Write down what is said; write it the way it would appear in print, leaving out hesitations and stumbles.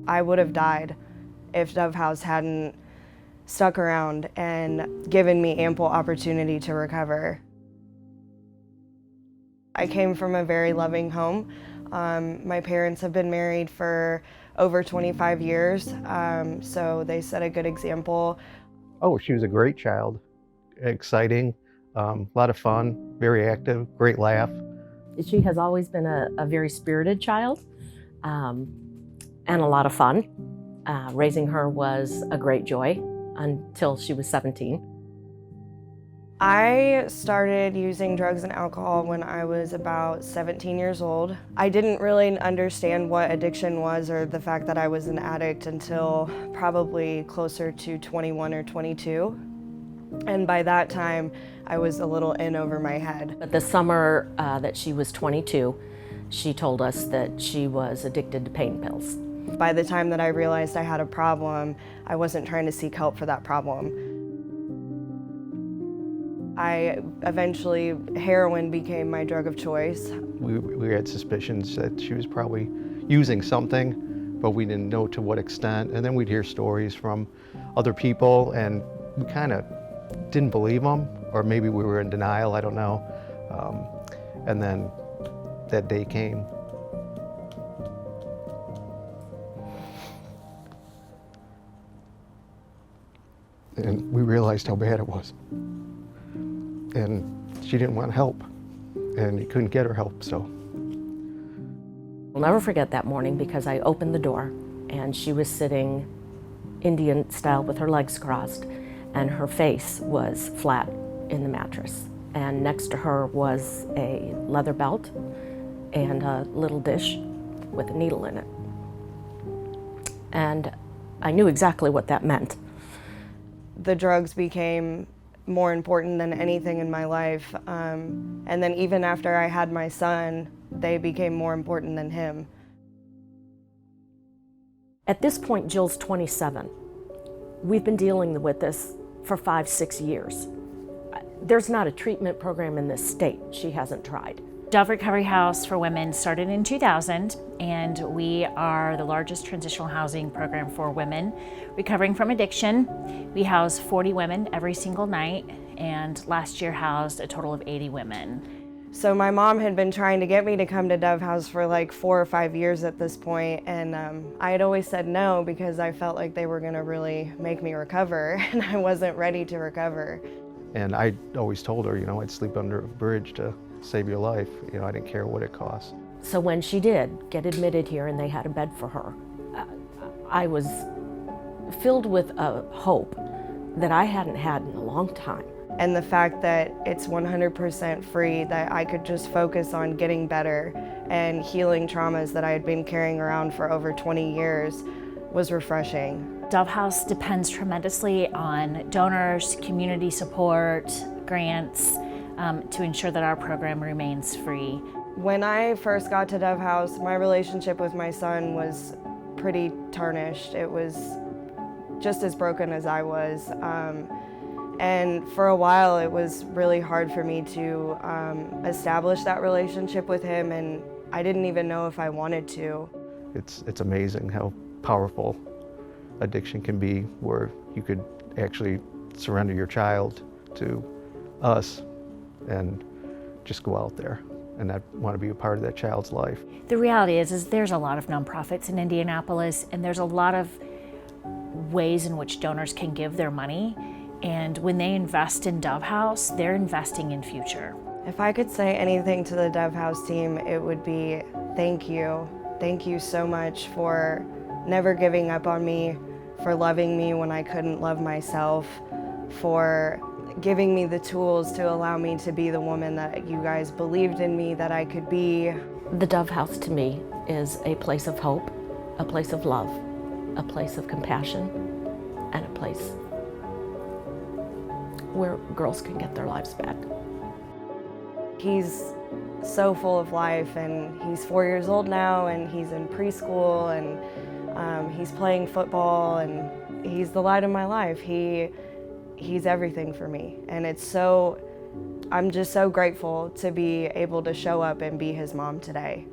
I would have died if Dove House hadn't stuck around and given me ample opportunity to recover. I came from a very loving home. My parents have been married for over 25 years, so they set a good example. Oh, she was a great child, exciting, a lot of fun, very active, great laugh. She has always been a very spirited child and a lot of fun. Raising her was a great joy until she was 17. I started using drugs and alcohol when I was about 17 years old. I didn't really understand what addiction was or the fact that I was an addict until probably closer to 21 or 22. And by that time, I was a little in over my head. But the summer that she was 22, she told us that she was addicted to pain pills. By the time that I realized I had a problem, I wasn't trying to seek help for that problem. Heroin became my drug of choice. We had suspicions that she was probably using something, but we didn't know to what extent. And then we'd hear stories from other people, and we kind of didn't believe them, or maybe we were in denial, I don't know. And then that day came. And we realized how bad it was. And she didn't want help, and you couldn't get her help, so. I'll never forget that morning because I opened the door and she was sitting Indian style with her legs crossed, and her face was flat in the mattress. And next to her was a leather belt and a little dish with a needle in it. And I knew exactly what that meant. The drugs became more important than anything in my life. And then even after I had my son, they became more important than him. At this point, Jill's 27. We've been dealing with this for 5-6 years. There's not a treatment program in this state she hasn't tried. Dove Recovery House for Women started in 2000, and we are the largest transitional housing program for women recovering from addiction. We house 40 women every single night, and last year housed a total of 80 women. So my mom had been trying to get me to come to Dove House for like 4 or 5 years at this point, and I had always said no because I felt like they were gonna really make me recover, and I wasn't ready to recover. And I always told her, I'd sleep under a bridge to save your life. I didn't care what it cost. So when she did get admitted here and they had a bed for her, I was filled with a hope that I hadn't had in a long time. And the fact that it's 100% free, that I could just focus on getting better and healing traumas that I had been carrying around for over 20 years was refreshing. Dove House depends tremendously on donors, community support, grants, to ensure that our program remains free. When I first got to Dove House, my relationship with my son was pretty tarnished. It was just as broken as I was. And for a while, it was really hard for me to establish that relationship with him, and I didn't even know if I wanted to. It's amazing how powerful addiction can be, where you could actually surrender your child to us and just go out there and not want to be a part of that child's life. The reality is there's a lot of nonprofits in Indianapolis, and there's a lot of ways in which donors can give their money. And when they invest in Dove House, they're investing in future. If I could say anything to the Dove House team, it would be thank you. Thank you so much for never giving up on me, for loving me when I couldn't love myself, for giving me the tools to allow me to be the woman that you guys believed in me that I could be. The Dove House to me is a place of hope, a place of love, a place of compassion, and a place where girls can get their lives back. He's so full of life, and he's 4 years old now, and he's in preschool, and he's playing football, and he's the light of my life. He's everything for me, and I'm just so grateful to be able to show up and be his mom today.